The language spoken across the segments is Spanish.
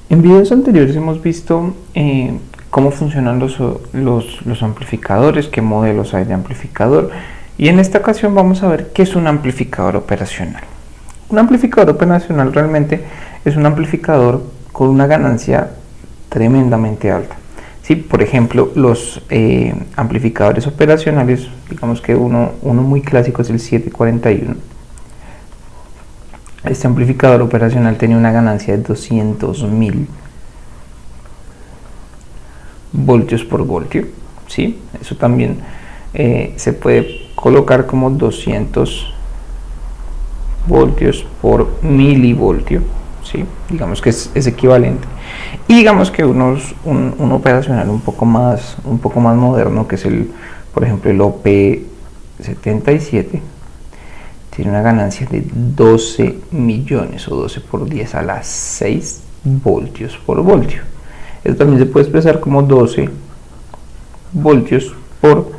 En videos anteriores hemos visto cómo funcionan los amplificadores, qué modelos hay de amplificador, y en esta ocasión vamos a ver qué es un amplificador operacional. Un amplificador operacional realmente es un amplificador con una ganancia tremendamente alta. ¿Sí? Por ejemplo, los amplificadores operacionales, digamos que uno muy clásico es el 741. Este amplificador operacional tenía una ganancia de 200.000 voltios por voltio, ¿sí? Eso también se puede colocar como 200 voltios por milivoltio, ¿sí? Digamos que es equivalente. Y digamos que un operacional un poco más moderno, que es por ejemplo el OP77, tiene una ganancia de 12 millones o 12 por 10 a la 6 voltios por voltio. Esto también se puede expresar como 12 voltios por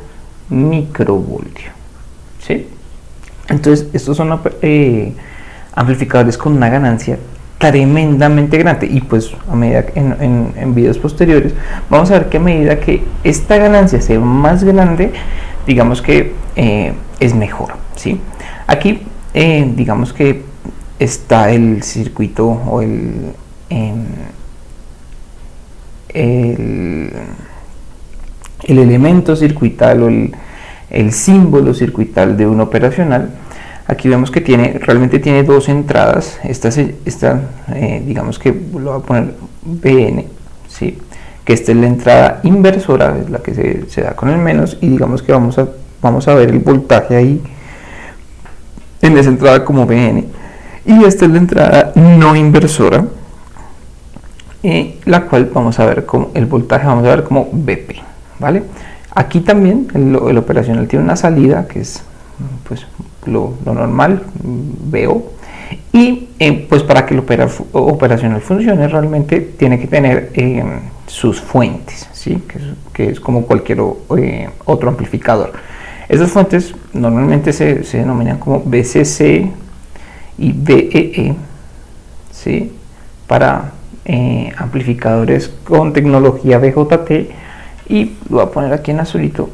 microvoltio, ¿sí? Entonces estos son amplificadores con una ganancia tremendamente grande, y pues a medida en videos posteriores vamos a ver que a medida que esta ganancia sea más grande, digamos que es mejor, ¿sí? Aquí digamos que está el circuito o el elemento circuital o el símbolo circuital de un operacional. Aquí vemos que realmente tiene dos entradas. Esta digamos que lo voy a poner BN, ¿sí? Que esta es la entrada inversora, es la que se da con el menos, y digamos que vamos a ver el voltaje ahí en esa entrada como BN, y esta es la entrada no inversora, la cual vamos a ver como el voltaje, vamos a ver como BP, ¿vale? Aquí también el operacional tiene una salida que es pues lo normal, VO, y pues para que el operacional funcione realmente tiene que tener sus fuentes, ¿sí? que es como cualquier otro amplificador. Esas fuentes normalmente se denominan como BCC y BEE, ¿sí? Para amplificadores con tecnología BJT, y lo voy a poner aquí en azulito.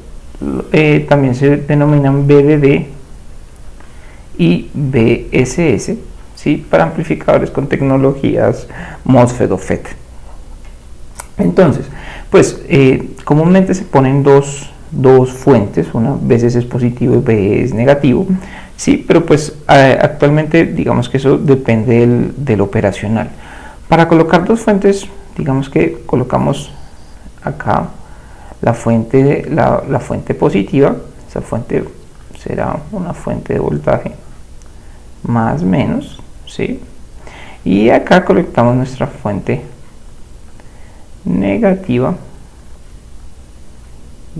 También se denominan BDD y BSS, ¿sí? Para amplificadores con tecnologías MOSFET o FET. Entonces, pues comúnmente se ponen dos fuentes, una veces es positivo y veces es negativo, sí, pero pues actualmente digamos que eso depende del operacional. Para colocar dos fuentes, digamos que colocamos acá la fuente positiva. Esa fuente será una fuente de voltaje más menos, ¿sí? Y acá conectamos nuestra fuente negativa,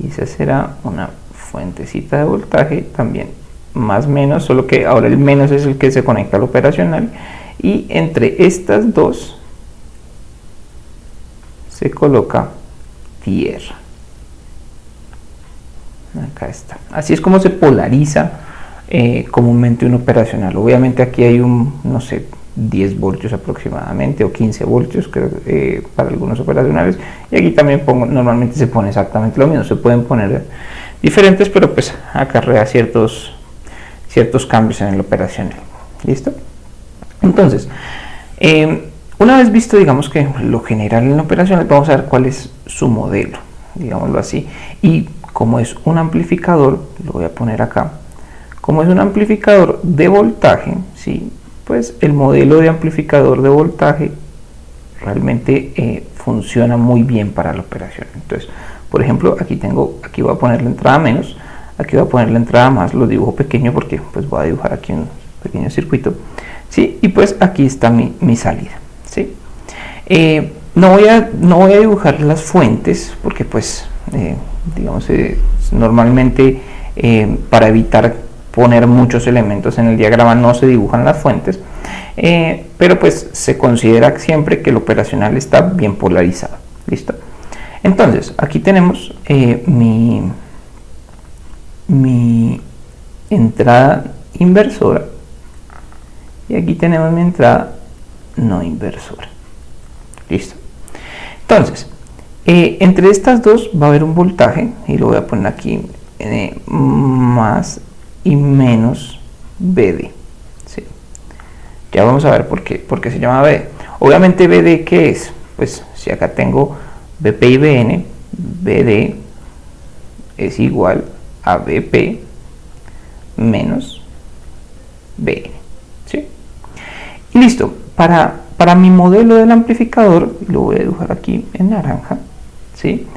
y esa será una fuentecita de voltaje también más menos, solo que ahora el menos es el que se conecta al operacional, y entre estas dos se coloca tierra. Acá está. Así es como se polariza comúnmente un operacional. Obviamente aquí hay no sé, 10 voltios aproximadamente, o 15 voltios creo, para algunos operacionales, y aquí también normalmente se pone exactamente lo mismo. Se pueden poner diferentes, pero pues acarrea ciertos cambios en el operacional. ¿Listo? Entonces, una vez visto, digamos que lo general en la operacional, vamos a ver cuál es su modelo, digámoslo así. Y como es un amplificador, lo voy a poner acá, como es un amplificador de voltaje, ¿sí? Pues el modelo de amplificador de voltaje realmente funciona muy bien para la operación. Entonces, por ejemplo, aquí voy a poner la entrada menos, aquí voy a poner la entrada más, lo dibujo pequeño porque pues voy a dibujar aquí un pequeño circuito, ¿sí? Y pues aquí está mi salida, ¿sí? No voy a dibujar las fuentes porque pues digamos normalmente para evitar poner muchos elementos en el diagrama no se dibujan las fuentes, pero pues se considera siempre que el operacional está bien polarizado. ¿Listo? Entonces aquí tenemos mi entrada inversora, y aquí tenemos mi entrada no inversora. Listo. Entonces, entre estas dos va a haber un voltaje, y lo voy a poner aquí, más y menos BD. ¿Sí? Ya vamos a ver por qué se llama BD. Obviamente BD, ¿qué es? Pues si acá tengo BP y BN, BD es igual a BP menos BN. ¿Sí? Y listo. Para mi modelo del amplificador, lo voy a dibujar aquí en naranja, ¿sí?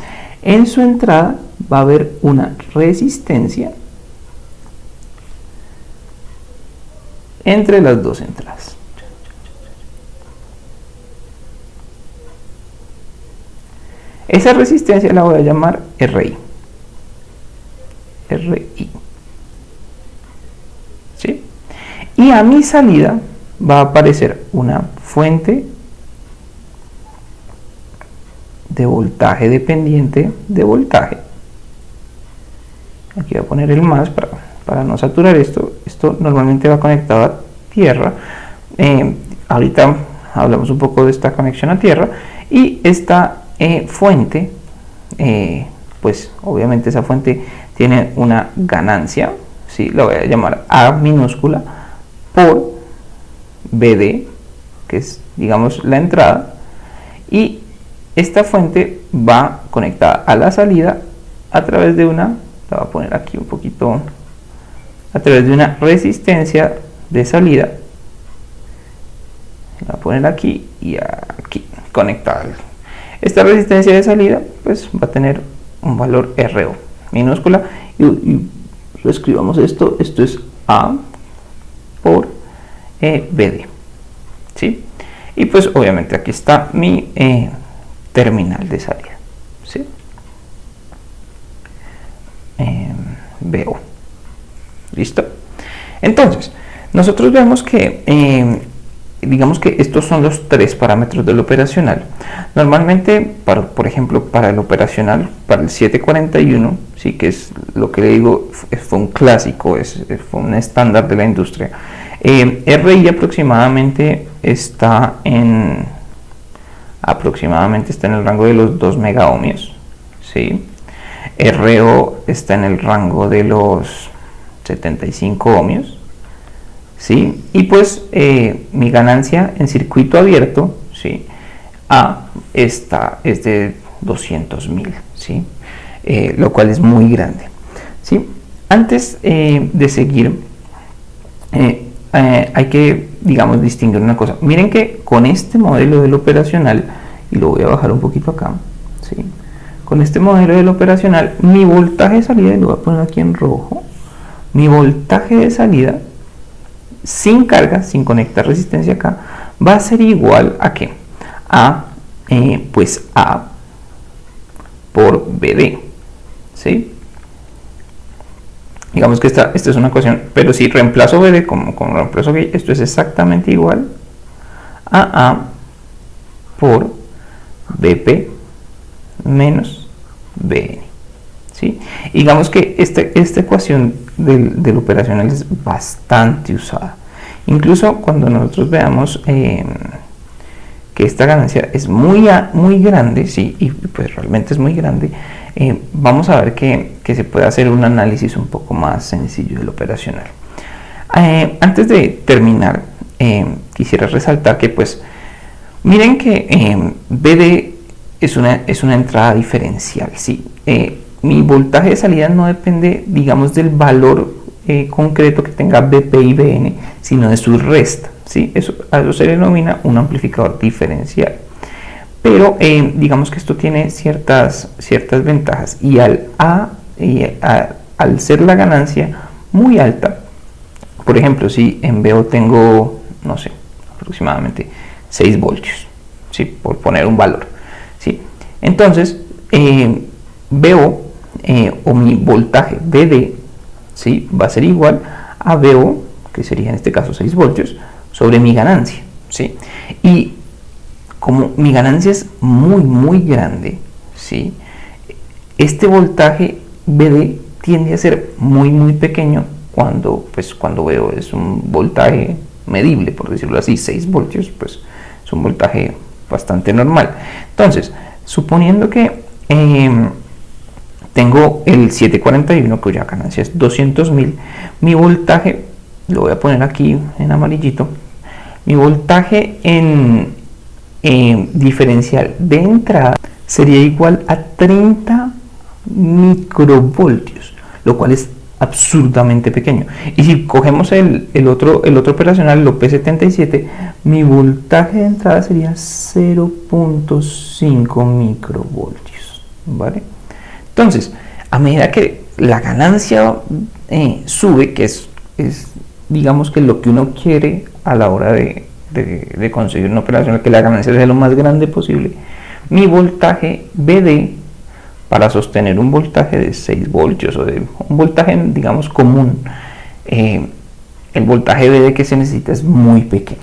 En su entrada va a haber una resistencia entre las dos entradas. Esa resistencia la voy a llamar RI. RI. ¿Sí? Y a mi salida va a aparecer una fuente de voltaje dependiente de voltaje. Aquí voy a poner el más para no saturar esto. Esto normalmente va conectado a tierra. Ahorita hablamos un poco de esta conexión a tierra. Y esta fuente, pues obviamente esa fuente tiene una ganancia, ¿sí? La voy a llamar A minúscula por BD, que es, digamos, la entrada, y esta fuente va conectada a la salida a través de una, la voy a poner aquí un poquito, a través de una resistencia de salida, la voy a poner aquí y aquí, conectada. Esta resistencia de salida, pues va a tener un valor RO minúscula, y reescribamos esto es A por BD, ¿sí? Y pues obviamente aquí está mi terminal de salida, ¿sí? BO. ¿Listo? Entonces, nosotros vemos que digamos que estos son los tres parámetros del operacional. Normalmente, por ejemplo, para el operacional, para el 741, sí, que es lo que le digo, fue un clásico, fue un estándar de la industria. RI aproximadamente está en el rango de los 2 megaohmios, ¿sí? RO está en el rango de los 75 ohmios, ¿sí? Y pues mi ganancia en circuito abierto, ¿sí? Es de 200.000, ¿sí? Lo cual es muy grande, ¿sí? Antes de seguir, hay que, digamos, distinguir una cosa. Miren que con este modelo del operacional, y lo voy a bajar un poquito acá, ¿sí? Con este modelo del operacional, mi voltaje de salida, lo voy a poner aquí en rojo, mi voltaje de salida sin carga, sin conectar resistencia acá, va a ser igual a ¿qué? Pues A por BD, ¿sí? Digamos que esta es una ecuación, pero si reemplazo BD como reemplazo B, esto es exactamente igual a A por BP menos BN, ¿sí? Digamos que esta ecuación del operacional es bastante usada. Incluso cuando nosotros veamos que esta ganancia es muy grande, sí, y pues realmente es muy grande, vamos a ver que se puede hacer un análisis un poco más sencillo del operacional. Antes de terminar, quisiera resaltar que pues miren que BD es una entrada diferencial, ¿sí? Mi voltaje de salida no depende, digamos, del valor concreto que tenga BP y BN, sino de su resta, ¿sí? A eso se le denomina un amplificador diferencial. Pero digamos que esto tiene ciertas ventajas, y al ser la ganancia muy alta, por ejemplo, si en BO tengo, no sé, aproximadamente 6 voltios, ¿sí? Por poner un valor, ¿sí? Entonces, BO o mi voltaje BD, ¿sí? Va a ser igual a BO, que sería en este caso 6 voltios, sobre mi ganancia, ¿sí? Y como mi ganancia es muy grande, ¿sí? Este voltaje BD tiende a ser muy pequeño cuando BO es un voltaje medible, por decirlo así. 6 voltios, pues es un voltaje bastante normal. Entonces, suponiendo que tengo el 741 cuya ganancia es 200.000, mi voltaje, lo voy a poner aquí en amarillito, mi voltaje en diferencial de entrada sería igual a 30 microvoltios, lo cual es absurdamente pequeño. Y si cogemos el otro operacional, el OP77, mi voltaje de entrada sería 0.5 microvoltios, ¿vale? Entonces, a medida que la ganancia sube, que es digamos que lo que uno quiere a la hora de conseguir una operación, que la ganancia sea lo más grande posible, mi voltaje BD, para sostener un voltaje de 6 voltios o de un voltaje, digamos, común, el voltaje BD que se necesita es muy pequeño.